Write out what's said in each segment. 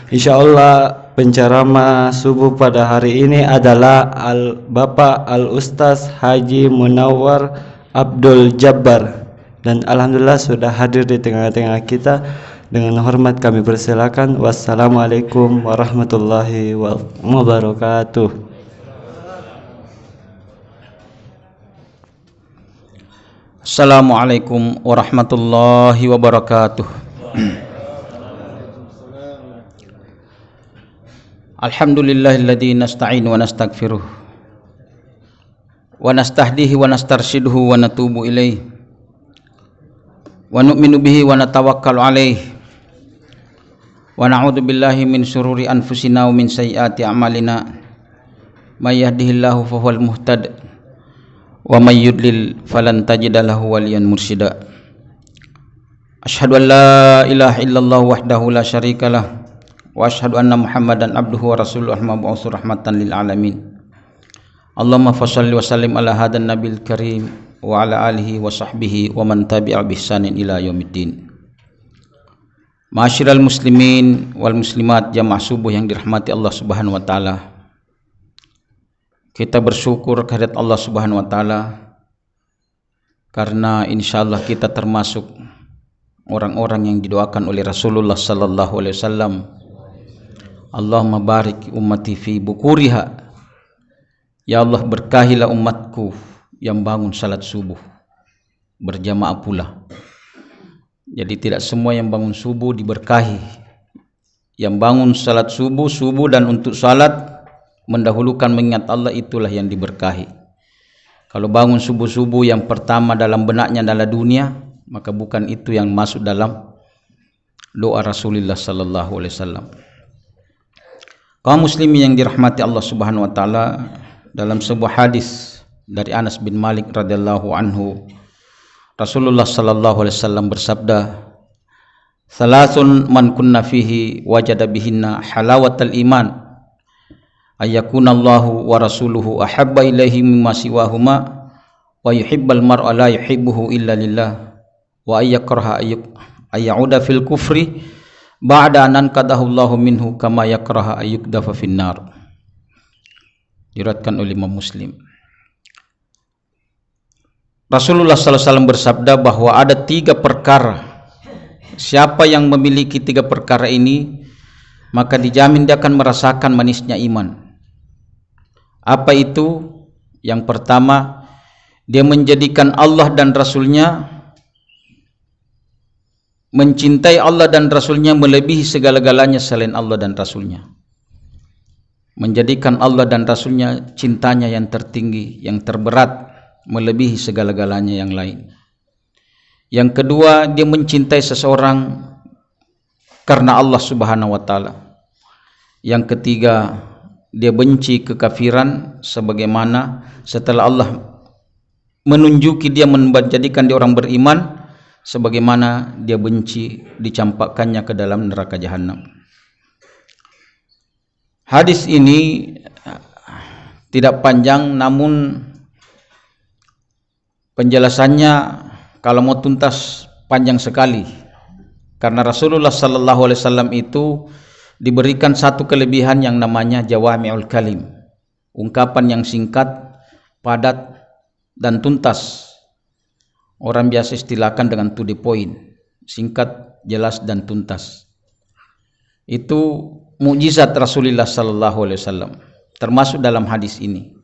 Insya Allah penceramah subuh pada hari ini adalah Bapak Al-Ustaz Haji Munawwar Abdul Jabbar, dan alhamdulillah sudah hadir di tengah-tengah kita. Dengan hormat kami persilakan. Wassalamualaikum warahmatullahi wabarakatuh. Assalamualaikum warahmatullahi wabarakatuh. Alhamdulillahilladzi nasta'inu wa nastaghfiruh wa nastahdihi wa nastarshiduhu wa natubu ilaih wa nu'minu bihi wa natawakkalu alaih wa na'udzu billahi min syururi anfusina wa min sayyiati a'malina may yahdihillahu fahuwal muhtad wa may yudlil falan tajida lahu waliyan mursyida. Asyhadu an la ilaha illallah wahdahu la syarikalah wa asyhadu anna Muhammadan abduhu wa rasuluhu mab'utsur rahmatan lil alamin. Allahumma shalli wa sallim ala hadan nabil karim wa ala alihi wa sahbihi wa man tabi'a bi ihsanin ila yaumiddin. Ma'asyiral muslimin wal muslimat jamaah subuh yang dirahmati Allah Subhanahu wa taala. Kita bersyukur kehadirat Allah Subhanahu wa taala karena insyaallah kita termasuk orang-orang yang didoakan oleh Rasulullah sallallahu alaihi wasallam. Allahumma barik ummati fi bukuriha. Ya Allah, berkahilah umatku yang bangun salat subuh berjamaah pula. Jadi tidak semua yang bangun subuh diberkahi. Yang bangun salat subuh dan untuk salat mendahulukan mengingat Allah, itulah yang diberkahi. Kalau bangun subuh yang pertama dalam benaknya adalah dunia, maka bukan itu yang masuk dalam doa Rasulullah sallallahu alaihi wasallam. Kaum muslimin yang dirahmati Allah Subhanahu wa taala, dalam sebuah hadis dari Anas bin Malik radhiyallahu anhu, Rasulullah sallallahu alaihi wasallam bersabda, "Salasun man kunna fihi wajada bihinna halawatal iman, ayyakunallahu wa rasuluhu ahabba ilaihi mimma siwahuma, wa yuhibbal mar'a la yuhibbuhu illa lillah, wa ayyakraha ayyauda fil kufri ba'da an qadahu Allahu minhu kama yakraha ayyukdafa finnar." Diriwayatkan oleh Imam Muslim. Rasulullah SAW bersabda bahwa ada 3 perkara. Siapa yang memiliki 3 perkara ini, maka dijamin dia akan merasakan manisnya iman. Apa itu? Yang pertama, dia menjadikan Allah dan Rasulnya, mencintai Allah dan Rasulnya melebihi segala-galanya selain Allah dan Rasulnya. Menjadikan Allah dan Rasulnya cintanya yang tertinggi, yang terberat, melebihi segala-galanya yang lain. Yang kedua, dia mencintai seseorang karena Allah Subhanahu wa taala. Yang ketiga, dia benci kekafiran sebagaimana setelah Allah menunjuki dia menjadikan dia orang beriman, sebagaimana dia benci dicampakkannya ke dalam neraka jahanam. Hadis ini tidak panjang, namun penjelasannya kalau mau tuntas panjang sekali, karena Rasulullah sallallahu alaihi wasallam itu diberikan satu kelebihan yang namanya jawami'ul kalim, ungkapan yang singkat, padat dan tuntas. Orang biasa istilahkan dengan to the point, singkat, jelas dan tuntas. Itu mukjizat Rasulullah sallallahu alaihi wasallam, termasuk dalam hadis ini.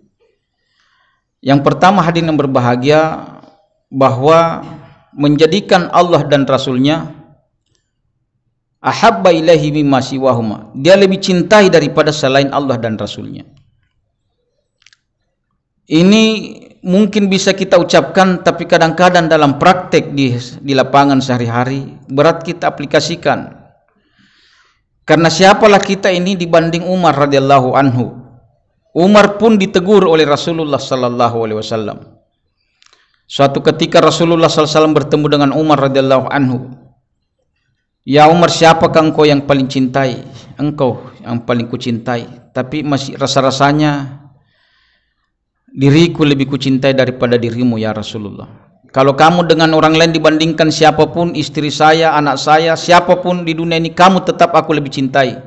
Yang pertama, hadirin yang berbahagia, bahwa menjadikan Allah dan Rasulnya ahabba ilaihi mimma siwahuma, dia lebih cintai daripada selain Allah dan Rasulnya. Ini mungkin bisa kita ucapkan, tapi kadang-kadang dalam praktek di lapangan sehari-hari berat kita aplikasikan. Karena siapalah kita ini dibanding Umar radhiyallahu anhu. Umar pun ditegur oleh Rasulullah sallallahu alaihi wasallam. Suatu ketika Rasulullah sallallahu alaihi wasallam bertemu dengan Umar radhiyallahu anhu. "Ya Umar, siapakah engkau yang paling cintai?" "Engkau yang paling kucintai, tapi masih rasa-rasanya diriku lebih kucintai daripada dirimu ya Rasulullah." Kalau kamu dengan orang lain dibandingkan siapapun, istri saya, anak saya, siapapun di dunia ini, kamu tetap aku lebih cintai.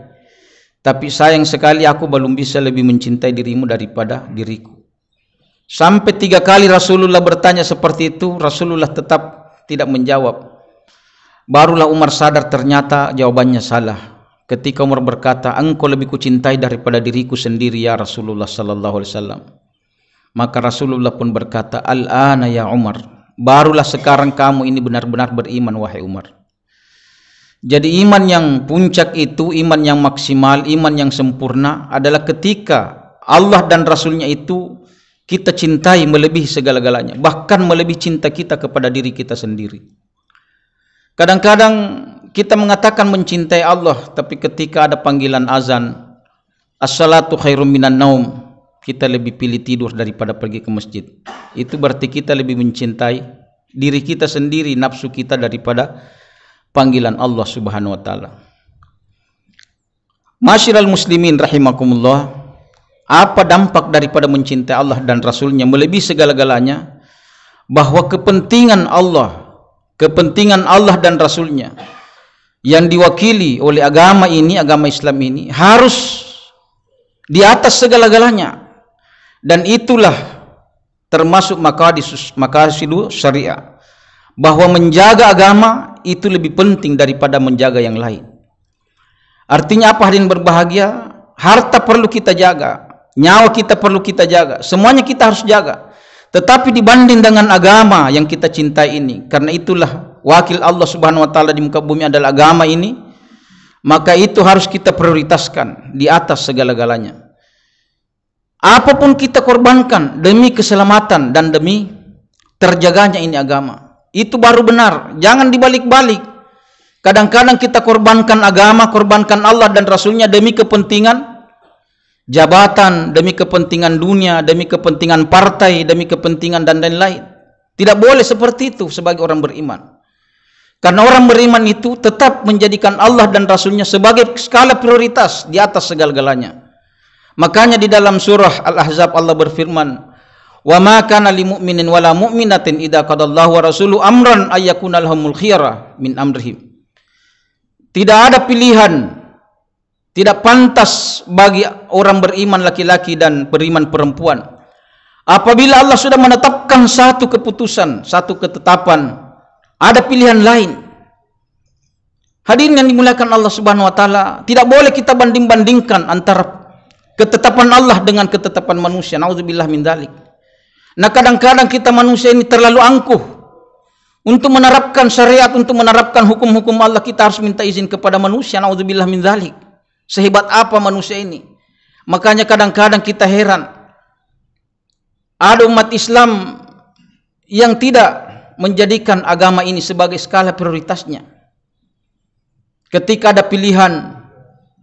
Tapi sayang sekali aku belum bisa lebih mencintai dirimu daripada diriku. Sampai 3 kali Rasulullah bertanya seperti itu, Rasulullah tetap tidak menjawab. Barulah Umar sadar ternyata jawabannya salah. Ketika Umar berkata, engkau lebih kucintai daripada diriku sendiri ya Rasulullah sallallahu alaihi wasallam. Maka Rasulullah pun berkata, al-ana ya Umar, barulah sekarang kamu ini benar-benar beriman wahai Umar. Jadi iman yang puncak itu, iman yang maksimal, iman yang sempurna adalah ketika Allah dan Rasulnya itu kita cintai melebihi segala-galanya, bahkan melebihi cinta kita kepada diri kita sendiri. Kadang-kadang kita mengatakan mencintai Allah, tapi ketika ada panggilan azan, as-salatu khairum minan naum, kita lebih pilih tidur daripada pergi ke masjid. Itu berarti kita lebih mencintai diri kita sendiri, nafsu kita, daripada panggilan Allah Subhanahu wa taala. Masyiral muslimin rahimakumullah, apa dampak daripada mencintai Allah dan Rasulnya melebihi segala-galanya? Bahwa kepentingan Allah dan Rasulnya yang diwakili oleh agama ini, agama Islam ini, harus di atas segala-galanya. Dan itulah termasuk maqasidu syariah, bahwa menjaga agama itu lebih penting daripada menjaga yang lain. Artinya apa hadirin berbahagia? Harta perlu kita jaga, nyawa kita perlu kita jaga, semuanya kita harus jaga. Tetapi dibanding dengan agama yang kita cintai ini, karena itulah wakil Allah Subhanahu wa taala di muka bumi adalah agama ini, maka itu harus kita prioritaskan di atas segala-galanya. Apapun kita korbankan demi keselamatan dan demi terjaganya ini agama, itu baru benar. Jangan dibalik-balik. Kadang-kadang kita korbankan agama, korbankan Allah dan Rasulnya demi kepentingan jabatan, demi kepentingan dunia, demi kepentingan partai, demi kepentingan dan lain-lain. Tidak boleh seperti itu sebagai orang beriman. Karena orang beriman itu tetap menjadikan Allah dan Rasulnya sebagai skala prioritas di atas segala-galanya. Makanya di dalam surah Al-Ahzab Allah berfirman, "Wa ma kana lil mu'minin wala mu'minatin idza qadallahu wa rasuluhu amran ay yakuna lahumul khiyarah min amrihim." Tidak ada pilihan, tidak pantas bagi orang beriman laki-laki dan beriman perempuan apabila Allah sudah menetapkan satu keputusan, satu ketetapan, ada pilihan lain. Hadirin yang dimuliakan Allah Subhanahu wa taala, tidak boleh kita banding-bandingkan antara ketetapan Allah dengan ketetapan manusia. Nauzubillah min dzalik. Nah, kadang-kadang kita manusia ini terlalu angkuh untuk menerapkan syariat, untuk menerapkan hukum-hukum Allah. Kita harus minta izin kepada manusia. Nauzubillah min dzalik. Sehebat apa manusia ini? Makanya kadang-kadang kita heran, ada umat Islam yang tidak menjadikan agama ini sebagai skala prioritasnya. Ketika ada pilihan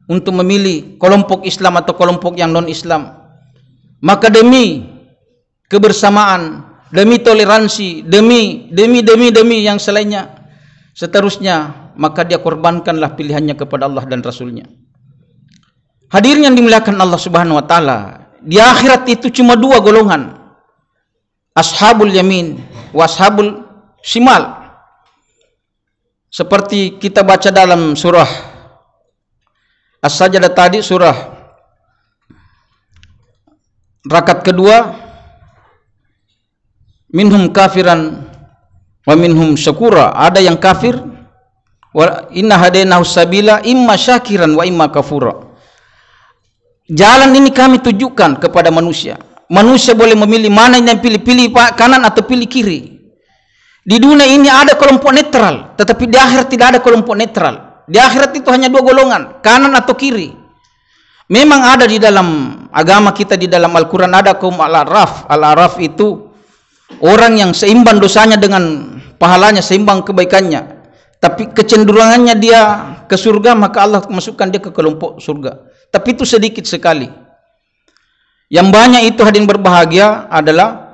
untuk memilih kelompok Islam atau kelompok yang non-Islam, maka demi kebersamaan, demi toleransi, demi yang selainnya, seterusnya, maka dia korbankanlah pilihannya kepada Allah dan Rasulnya. Hadirin yang dimuliakan Allah Subhanahu wa taala, di akhirat itu cuma 2 golongan, ashabul yamin wa ashabul shimal. Seperti kita baca dalam surah As-Sajdah tadi, surah rakaat kedua, minhum kafiran wa minhum syakura. Ada yang kafir, wa inna hadainahu sabila imma syakiran wa imma kafura. Jalan ini kami tunjukkan kepada manusia. Manusia boleh memilih mana yang pilih kanan atau pilih kiri. Di dunia ini ada kelompok netral, tetapi di akhirat tidak ada kelompok netral. Di akhirat itu hanya 2 golongan, kanan atau kiri. Memang ada di dalam agama kita, di dalam Al-Quran ada kaum Al-A'raf. Al-A'raf itu orang yang seimbang dosanya dengan pahalanya, seimbang kebaikannya. Tapi kecenderungannya dia ke surga, maka Allah masukkan dia ke kelompok surga. Tapi itu sedikit sekali. Yang banyak itu hadirin berbahagia adalah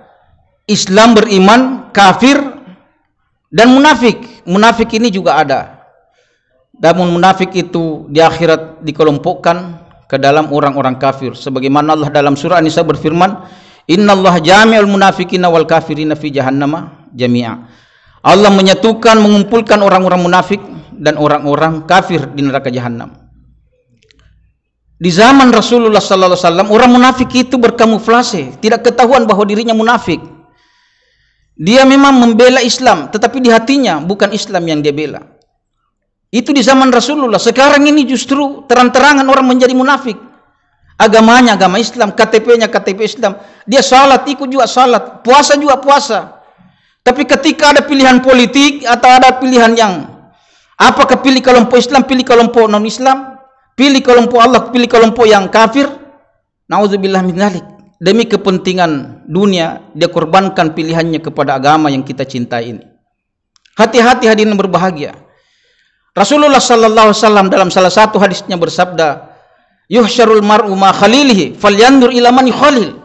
Islam, beriman, kafir, dan munafik. Munafik ini juga ada. Namun munafik itu di akhirat dikelompokkan ke dalam orang-orang kafir. Sebagaimana Allah dalam surah An-Nisa berfirman, "Innallaha jami'ul munafiqina wal kafirina fi jahannama jami'a. Allah menyatukan, mengumpulkan orang-orang munafik dan orang-orang kafir di neraka jahanam. Di zaman Rasulullah sallallahu alaihi wasallam, orang munafik itu berkamuflase, tidak ketahuan bahwa dirinya munafik. Dia memang membela Islam, tetapi di hatinya bukan Islam yang dia bela. Itu di zaman Rasulullah. Sekarang ini justru terang-terangan orang menjadi munafik. Agamanya agama Islam, KTP-nya KTP Islam. Dia salat, ikut juga salat, puasa juga puasa. Tapi ketika ada pilihan politik atau ada pilihan yang apakah pilih kelompok Islam, pilih kelompok non-Islam, pilih kelompok Allah, pilih kelompok yang kafir, naudzubillah min dzalik. Demi kepentingan dunia, dia korbankan pilihannya kepada agama yang kita cintai ini. Hati-hati hadirin berbahagia. Rasulullah sallallahu alaihi wasallam dalam salah satu hadisnya bersabda, yuhsyarul mar'u ma khalilihi falyandur ila man yukhalil.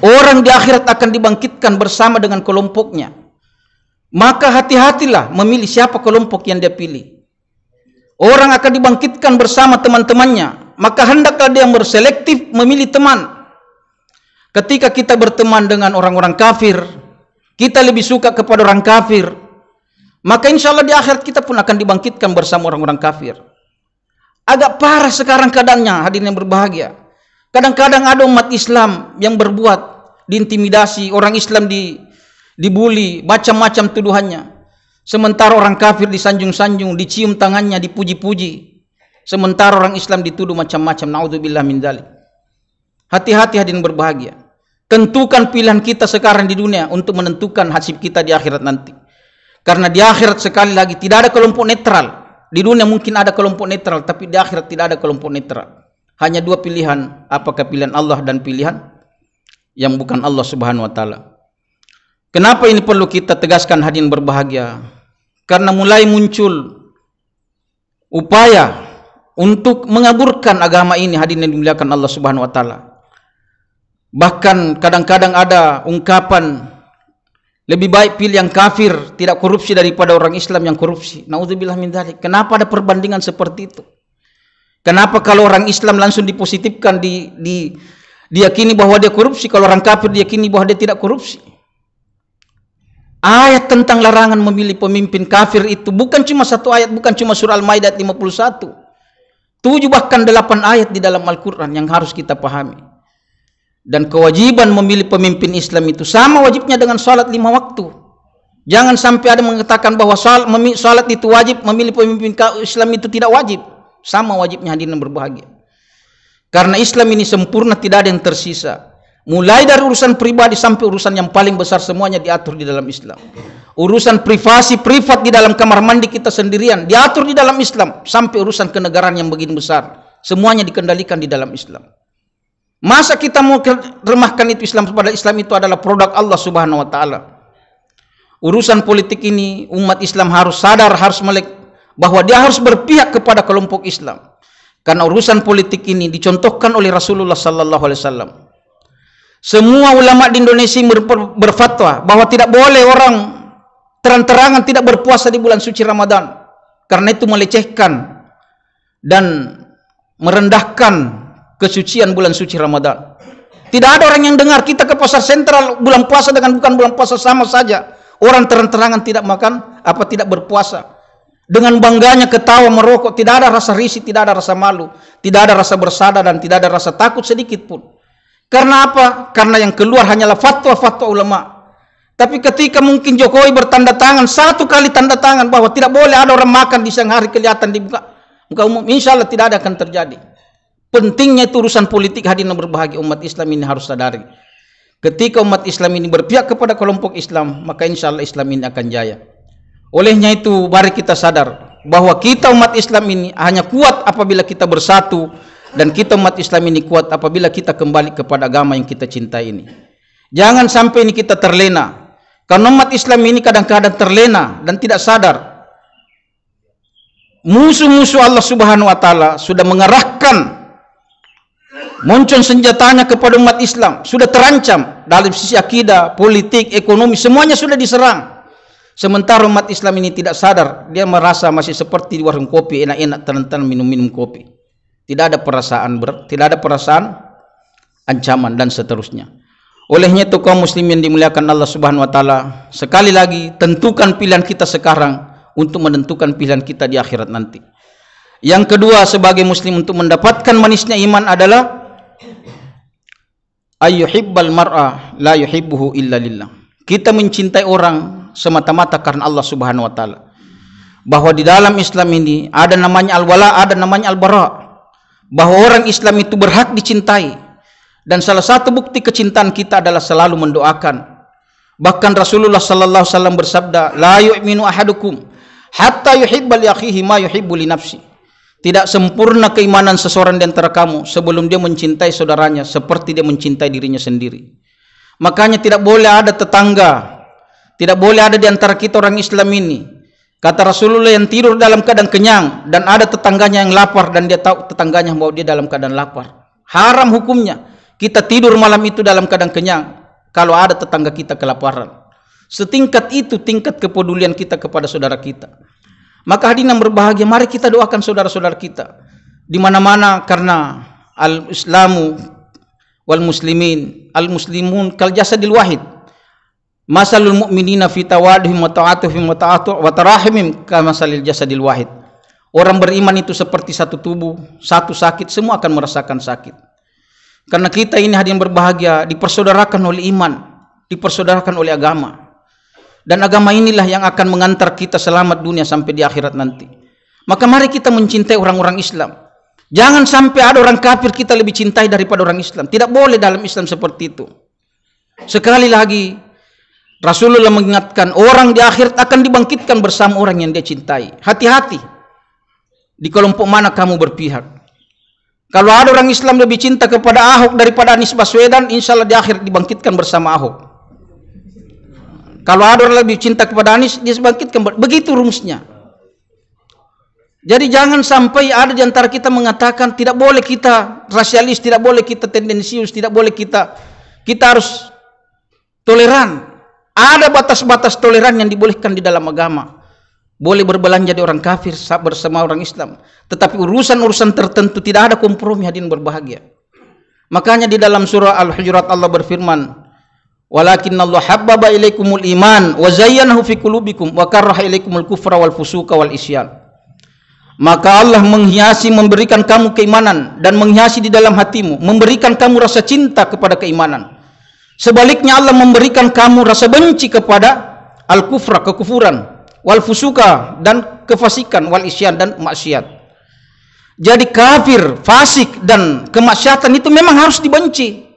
Orang di akhirat akan dibangkitkan bersama dengan kelompoknya. Maka hati-hatilah memilih siapa kelompok yang dia pilih. Orang akan dibangkitkan bersama teman-temannya, maka hendaklah dia berselektif memilih teman. Ketika kita berteman dengan orang-orang kafir, kita lebih suka kepada orang kafir, maka insya Allah di akhirat kita pun akan dibangkitkan bersama orang-orang kafir. Agak parah sekarang keadaannya, hadirin yang berbahagia. Kadang-kadang ada umat Islam yang berbuat diintimidasi, orang Islam dibuli, macam-macam tuduhannya. Sementara orang kafir disanjung-sanjung, dicium tangannya, dipuji-puji. Sementara orang Islam dituduh macam-macam. Naudzubillah min dzalik. Hati-hati hadirin berbahagia. Tentukan pilihan kita sekarang di dunia untuk menentukan nasib kita di akhirat nanti. Karena di akhirat sekali lagi tidak ada kelompok netral. Di dunia mungkin ada kelompok netral, tapi di akhirat tidak ada kelompok netral. Hanya dua pilihan, apakah pilihan Allah dan pilihan yang bukan Allah Subhanahu wa taala. Kenapa ini perlu kita tegaskan hadirin berbahagia? Karena mulai muncul upaya untuk mengaburkan agama ini, hadirin yang dimuliakan Allah Subhanahu wa taala. Bahkan kadang-kadang ada ungkapan lebih baik pilih yang kafir tidak korupsi daripada orang Islam yang korupsi. Nauzubillah min dzalik. Kenapa ada perbandingan seperti itu? Kenapa kalau orang Islam langsung dipositifkan, diyakini bahwa dia korupsi, kalau orang kafir diyakini bahwa dia tidak korupsi? Ayat tentang larangan memilih pemimpin kafir itu bukan cuma satu ayat, bukan cuma surah Al-Maidah 51. 7 bahkan 8 ayat di dalam Al-Quran yang harus kita pahami. Dan kewajiban memilih pemimpin Islam itu sama wajibnya dengan salat 5 waktu. Jangan sampai ada mengatakan bahwa salat itu wajib, memilih pemimpin Islam itu tidak wajib. Sama wajibnya, hadirin berbahagia. Karena Islam ini sempurna, tidak ada yang tersisa. Mulai dari urusan pribadi sampai urusan yang paling besar, semuanya diatur di dalam Islam. Urusan privasi, privat di dalam kamar mandi kita sendirian diatur di dalam Islam. Sampai urusan kenegaraan yang begini besar, semuanya dikendalikan di dalam Islam. Masa kita mau remahkan itu Islam, pada Islam itu adalah produk Allah Subhanahu wa taala. Urusan politik ini umat Islam harus sadar, harus melek bahwa dia harus berpihak kepada kelompok Islam. Karena urusan politik ini dicontohkan oleh Rasulullah sallallahu alaihi wasallam. Semua ulama di Indonesia berfatwa bahwa tidak boleh orang terang-terangan tidak berpuasa di bulan suci Ramadan. Karena itu melecehkan dan merendahkan kesucian bulan suci Ramadan. Tidak ada orang yang dengar kita ke pasar sentral bulan puasa dengan bukan bulan puasa sama saja. Orang terang-terangan tidak makan, tidak berpuasa. Dengan bangganya ketawa merokok, tidak ada rasa risih, tidak ada rasa malu, tidak ada rasa bersalah dan tidak ada rasa takut sedikit pun. Karena apa? Karena yang keluar hanyalah fatwa-fatwa ulama. Tapi ketika mungkin Jokowi bertanda tangan, satu kali tanda tangan bahwa tidak boleh ada orang makan di siang hari kelihatan di muka umum, insya Allah tidak ada akan terjadi. Pentingnya itu urusan politik, hadirin berbahagia, umat Islam ini harus sadari. Ketika umat Islam ini berpihak kepada kelompok Islam, maka insya Allah Islam ini akan jaya. Olehnya itu mari kita sadar bahwa kita umat Islam ini hanya kuat apabila kita bersatu, dan kita umat Islam ini kuat apabila kita kembali kepada agama yang kita cintai ini. Jangan sampai ini kita terlena. Karena umat Islam ini kadang-kadang terlena dan tidak sadar. Musuh-musuh Allah Subhanahu wa taala sudah mengerahkan moncong senjatanya kepada umat Islam, sudah terancam dalam sisi akidah, politik, ekonomi, semuanya sudah diserang. Sementara umat Islam ini tidak sadar, dia merasa masih seperti di warung kopi, enak-enak tenang-tenang minum-minum kopi. Tidak ada perasaan tidak ada perasaan ancaman dan seterusnya. Olehnya itu kaum muslimin dimuliakan Allah Subhanahu wa taala, sekali lagi tentukan pilihan kita sekarang untuk menentukan pilihan kita di akhirat nanti. Yang kedua, sebagai muslim untuk mendapatkan manisnya iman adalah ayyuhibbal mar'a la yuhibbuhu illa lillah. Kita mencintai orang semata-mata karena Allah Subhanahu wa taala. Bahwa di dalam Islam ini ada namanya al-wala, ada namanya al-bara. Bahwa orang Islam itu berhak dicintai. Dan salah satu bukti kecintaan kita adalah selalu mendoakan. Bahkan Rasulullah sallallahu alaihi wasallam bersabda, "La yu'minu ahadukum hatta yuhibba li akhihi ma yuhibbu li nafsi." Tidak sempurna keimanan seseorang di antara kamu sebelum dia mencintai saudaranya seperti dia mencintai dirinya sendiri. Makanya tidak boleh ada tetangga, tidak boleh ada di antara kita orang Islam ini, kata Rasulullah, yang tidur dalam keadaan kenyang dan ada tetangganya yang lapar dan dia tahu tetangganya bahwa dia dalam keadaan lapar. Haram hukumnya kita tidur malam itu dalam keadaan kenyang kalau ada tetangga kita kelaparan. Setingkat itu tingkat kepedulian kita kepada saudara kita. Maka hadirin yang berbahagia, mari kita doakan saudara-saudara kita di mana-mana, karena al-islamu wal muslimin al-muslimun kal jasadil wahid. Masalul mu'minina fi tawadduhim wa ta'atuhum wa tarahimim kamasalil jasadil wahid. Orang beriman itu seperti satu tubuh, satu sakit semua akan merasakan sakit. Karena kita ini hadirin berbahagia dipersaudarakan oleh iman, dipersaudarakan oleh agama. Dan agama inilah yang akan mengantar kita selamat dunia sampai di akhirat nanti. Maka mari kita mencintai orang-orang Islam. Jangan sampai ada orang kafir kita lebih cintai daripada orang Islam. Tidak boleh dalam Islam seperti itu. Sekali lagi Rasulullah mengingatkan, orang di akhirat akan dibangkitkan bersama orang yang dia cintai. Hati-hati di kelompok mana kamu berpihak. Kalau ada orang Islam lebih cinta kepada Ahok daripada Anies Baswedan, insya Allah di akhir dibangkitkan bersama Ahok. Kalau ada orang lebih cinta kepada Anies, dia dibangkitkan. Begitu rumusnya. Jadi jangan sampai ada di antara kita mengatakan tidak boleh kita rasialis, tidak boleh kita tendensius, tidak boleh kita harus toleran. Ada batas-batas toleran yang dibolehkan di dalam agama. Boleh berbelanja di orang kafir bersama orang Islam, tetapi urusan-urusan tertentu tidak ada kompromi, hadirin berbahagia. Makanya di dalam surah Al-Hujurat Allah berfirman, "Walakinallahu habbaba ilaikumul iman wa zayyanahu fi qulubikum wa karaha ilaikumul kufra wal fusuqa wal isyan." Maka Allah menghiasi, memberikan kamu keimanan dan menghiasi di dalam hatimu, memberikan kamu rasa cinta kepada keimanan. Sebaliknya Allah memberikan kamu rasa benci kepada al-kufra, kekufuran, wal fusuka dan kefasikan, wal isyan dan maksiat. Jadi kafir, fasik dan kemaksiatan itu memang harus dibenci.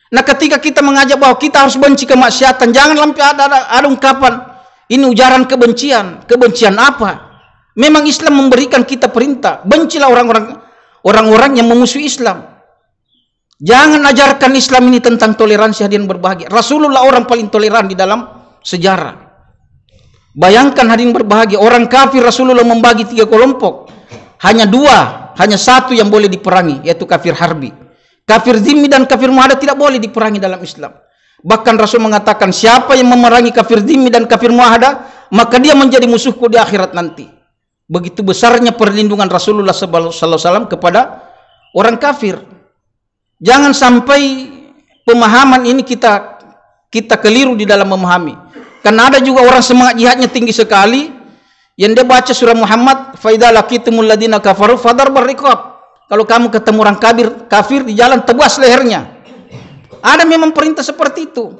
Nah, ketika kita mengajak bahwa kita harus benci kemaksiatan, jangan sampai ada ungkapan ini ujaran kebencian. Kebencian apa? Memang Islam memberikan kita perintah, bencilah orang-orang yang memusuhi Islam. Jangan ajarkan Islam ini tentang toleransi, hadirin berbahagia. Rasulullah orang paling toleran di dalam sejarah. Bayangkan hadirin berbahagia, orang kafir Rasulullah membagi 3 kelompok. Hanya satu yang boleh diperangi, yaitu kafir harbi. Kafir zimmi dan kafir muahada tidak boleh diperangi dalam Islam. Bahkan Rasul mengatakan, siapa yang memerangi kafir zimmi dan kafir muahada, maka dia menjadi musuhku di akhirat nanti. Begitu besarnya perlindungan Rasulullah SAW kepada orang kafir. Jangan sampai pemahaman ini kita keliru di dalam memahami. Karena ada juga orang semangat jihadnya tinggi sekali, yang dia baca surah Muhammad, fa idza laqitumul ladina kafaru fadarbar riqab. Kalau kamu ketemu orang kafir di jalan, tebas lehernya. Ada memang perintah seperti itu,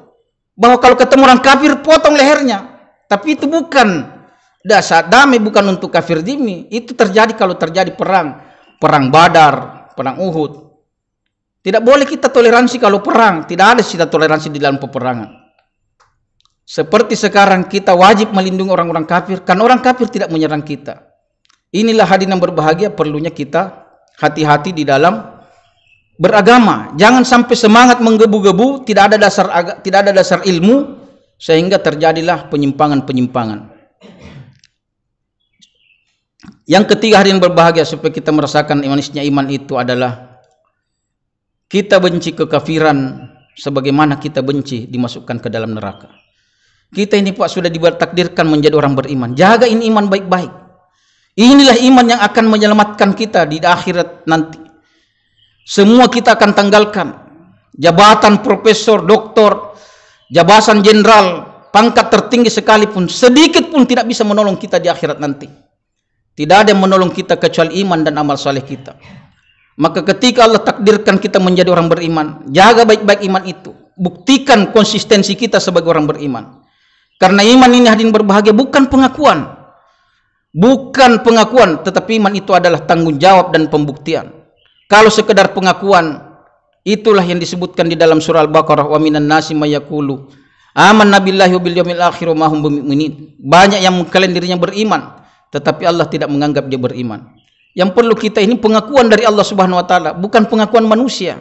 bahwa kalau ketemu orang kafir potong lehernya. Tapi itu bukan dasar damai, bukan untuk kafir zimmi. Itu terjadi kalau terjadi perang Badar, perang Uhud. Tidak boleh kita toleransi kalau perang, tidak ada kita toleransi di dalam peperangan. Seperti sekarang kita wajib melindungi orang-orang kafir, karena orang kafir tidak menyerang kita. Inilah hadirin yang berbahagia, perlunya kita hati-hati di dalam beragama. Jangan sampai semangat menggebu-gebu, tidak ada dasar ilmu, sehingga terjadilah penyimpangan-penyimpangan. Yang ketiga hadirin berbahagia, supaya kita merasakan manisnya iman itu adalah kita benci kekafiran sebagaimana kita benci dimasukkan ke dalam neraka. Kita ini Pak sudah ditakdirkan menjadi orang beriman. Jaga ini iman baik-baik. Inilah iman yang akan menyelamatkan kita di akhirat nanti. Semua kita akan tanggalkan. jabatan profesor, doktor, jabatan jenderal, pangkat tertinggi sekalipun, sedikit pun tidak bisa menolong kita di akhirat nanti. Tidak ada yang menolong kita kecuali iman dan amal saleh kita. Maka ketika Allah takdirkan kita menjadi orang beriman, jaga baik-baik iman itu. Buktikan konsistensi kita sebagai orang beriman. Karena iman ini hadirin berbahagia bukan pengakuan. Bukan pengakuan, tetapi iman itu adalah tanggung jawab dan pembuktian. Kalau sekedar pengakuan, itulah yang disebutkan di dalam surah Al-Baqarah, wa minan nasi may yaqulu amanna billahi wa bil yaumil akhir wa ma hum bimu'minin. Banyak yang mengklaim dirinya beriman, tetapi Allah tidak menganggap dia beriman. Yang perlu kita ini pengakuan dari Allah Subhanahu wa taala, bukan pengakuan manusia.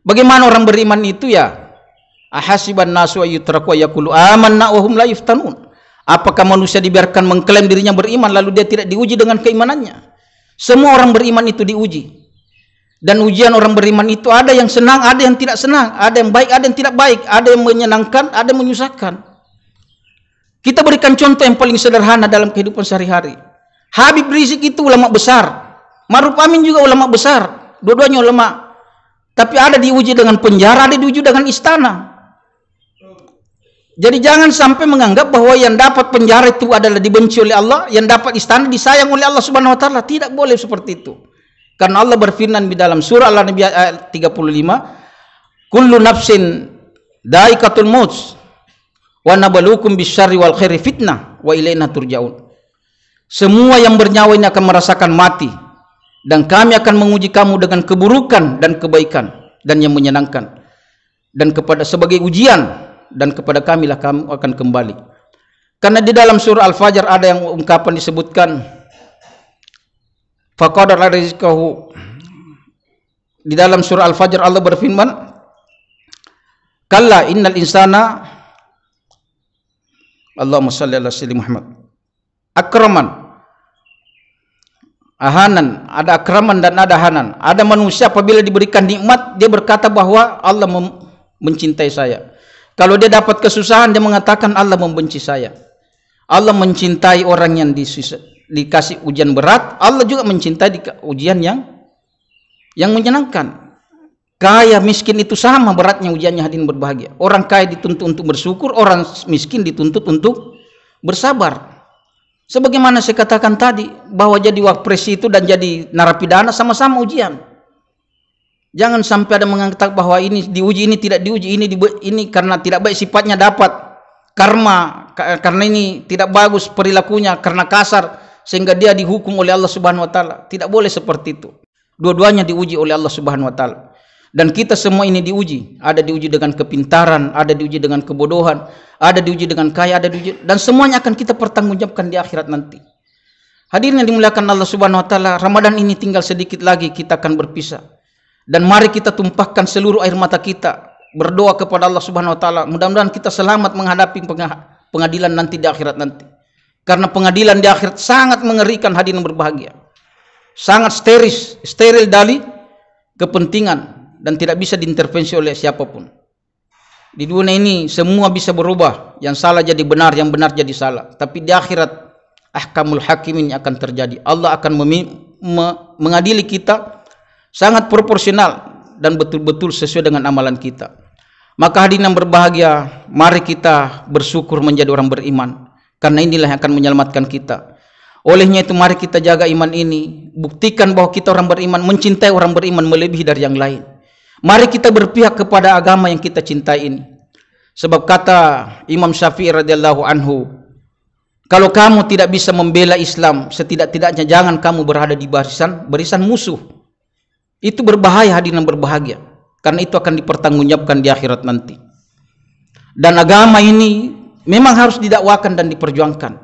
Bagaimana orang beriman itu ya? Ahasiban nasu ayutraku yaqulu amanna wa hum la yuftanun. Apakah manusia dibiarkan mengklaim dirinya beriman lalu dia tidak diuji dengan keimanannya? Semua orang beriman itu diuji. Dan ujian orang beriman itu ada yang senang, ada yang tidak senang, ada yang baik, ada yang tidak baik, ada yang menyenangkan, ada yang menyusahkan. Kita berikan contoh yang paling sederhana dalam kehidupan sehari-hari. Habib Rizik itu ulama besar, Ma'ruf Amin juga ulama besar, dua-duanya ulama. Tapi ada diuji dengan penjara, ada diuji dengan istana. Jadi jangan sampai menganggap bahwa yang dapat penjara itu adalah dibenci oleh Allah, yang dapat istana disayang oleh Allah Subhanahu wa taala. Tidak boleh seperti itu. Karena Allah berfirman di dalam surah Al-Anbiya ayat 35, kullu nafsin dha'iqatul maut wa nabluukum bisyarri wal khairi fitnah wa ilaina turja'un. Semua yang bernyawa ini akan merasakan mati, dan kami akan menguji kamu dengan keburukan dan kebaikan dan yang menyenangkan, dan kepada sebagai ujian, dan kepada kamilah kamu akan kembali. Karena di dalam surah Al-Fajr ada yang ungkapan disebutkan faqadara rizqahu. Di dalam surah Al-Fajr Allah berfirman, kalla innal insana, Allahumma shalli ala sayyidina Muhammad, akraman, ahanan, ada akraman dan ada ahanan. Ada manusia apabila diberikan nikmat dia berkata bahwa Allah mencintai saya. Kalau dia dapat kesusahan dia mengatakan Allah membenci saya. Allah mencintai orang yang dikasih ujian berat, Allah juga mencintai ujian yang menyenangkan. Kaya miskin itu sama beratnya ujiannya hadirin berbahagia. Orang kaya dituntut untuk bersyukur, orang miskin dituntut untuk bersabar. Sebagaimana saya katakan tadi, bahwa jadi wapres itu dan jadi narapidana sama-sama ujian. Jangan sampai ada mengatakan bahwa ini diuji, ini tidak diuji, ini karena tidak baik sifatnya dapat karma, karena ini tidak bagus perilakunya, karena kasar sehingga dia dihukum oleh Allah Subhanahu wa taala. Tidak boleh seperti itu. Dua-duanya diuji oleh Allah Subhanahu wa taala. Dan kita semua ini diuji. Ada diuji dengan kepintaran, ada diuji dengan kebodohan, ada diuji dengan kaya, ada diuji, dan semuanya akan kita pertanggungjawabkan di akhirat nanti. Hadirin yang dimuliakan Allah Subhanahu wa taala, Ramadan ini tinggal sedikit lagi kita akan berpisah. Dan mari kita tumpahkan seluruh air mata kita, berdoa kepada Allah Subhanahu wa taala, mudah-mudahan kita selamat menghadapi pengadilan nanti di akhirat nanti. Karena pengadilan di akhirat sangat mengerikan hadirin berbahagia. Sangat steril dari kepentingan dan tidak bisa diintervensi oleh siapapun. Di dunia ini semua bisa berubah, yang salah jadi benar, yang benar jadi salah. Tapi di akhirat ahkamul hakimin akan terjadi. Allah akan mengadili kita sangat proporsional dan betul-betul sesuai dengan amalan kita. Maka hadirin yang berbahagia, mari kita bersyukur menjadi orang beriman, karena inilah yang akan menyelamatkan kita. Olehnya itu mari kita jaga iman ini, buktikan bahwa kita orang beriman, mencintai orang beriman melebihi dari yang lain. Mari kita berpihak kepada agama yang kita cintai ini. Sebab kata Imam Syafi'i radhiyallahu anhu, kalau kamu tidak bisa membela Islam, setidak-tidaknya jangan kamu berada di barisan musuh. Itu berbahaya hadirin yang berbahagia, karena itu akan dipertanggungjawabkan di akhirat nanti. Dan agama ini memang harus didakwakan dan diperjuangkan.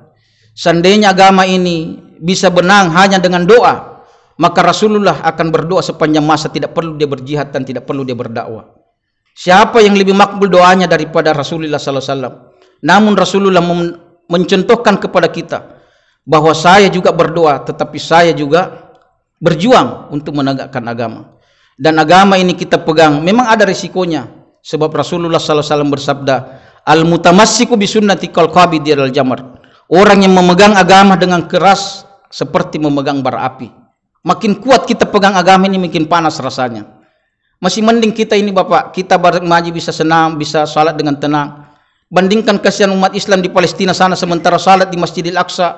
Seandainya agama ini bisa benang hanya dengan doa, maka Rasulullah akan berdoa sepanjang masa, tidak perlu dia berjihad dan tidak perlu dia berdakwah. Siapa yang lebih makbul doanya daripada Rasulullah sallallahu alaihi wasallam? Namun Rasulullah mencontohkan kepada kita bahwa saya juga berdoa, tetapi saya juga berjuang untuk menegakkan agama. Dan agama ini kita pegang, memang ada risikonya. Sebab Rasulullah sallallahu alaihi wasallam bersabda, al-mutamassiku bisunnati kal qabidi al jamar. Orang yang memegang agama dengan keras seperti memegang bara api. Makin kuat kita pegang agama ini, makin panas rasanya. Masih mending kita ini Bapak, kita bareng mengaji bisa senang, bisa salat dengan tenang. Bandingkan kasihan umat Islam di Palestina sana sementara salat di Masjidil Aqsa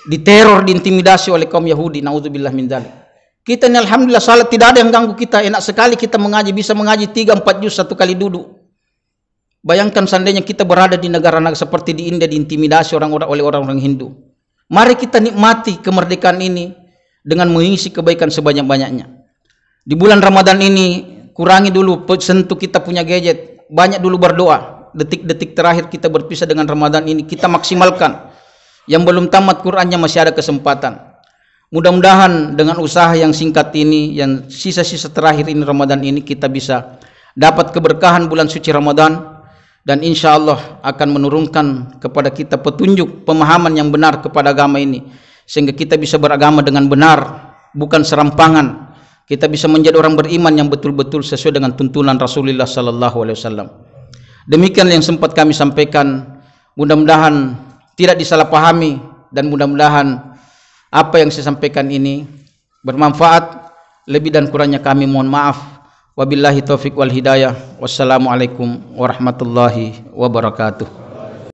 diteror, diintimidasi oleh kaum Yahudi. Naudzubillah min dzalik. Kita ini alhamdulillah salat tidak ada yang ganggu kita. Enak sekali kita mengaji, bisa mengaji 3-4 juz satu kali duduk. Bayangkan seandainya kita berada di negara-negara seperti di India diintimidasi oleh orang-orang Hindu. Mari kita nikmati kemerdekaan ini dengan mengisi kebaikan sebanyak-banyaknya. Di bulan Ramadan ini kurangi dulu sentuh kita punya gadget, banyak dulu berdoa. Detik-detik terakhir kita berpisah dengan Ramadan ini kita maksimalkan. Yang belum tamat Qur'annya masih ada kesempatan. Mudah-mudahan dengan usaha yang singkat ini, yang sisa-sisa terakhir ini Ramadan ini, kita bisa dapat keberkahan bulan suci Ramadan, dan insya Allah akan menurunkan kepada kita petunjuk pemahaman yang benar kepada agama ini, sehingga kita bisa beragama dengan benar, bukan serampangan. Kita bisa menjadi orang beriman yang betul-betul sesuai dengan tuntunan Rasulullah sallallahu alaihi wasallam. Demikian yang sempat kami sampaikan. Mudah-mudahan tidak disalahpahami, dan mudah-mudahan apa yang saya sampaikan ini bermanfaat. Lebih dan kurangnya kami mohon maaf. Wabillahi taufiq wal hidayah. Wassalamualaikum warahmatullahi wabarakatuh.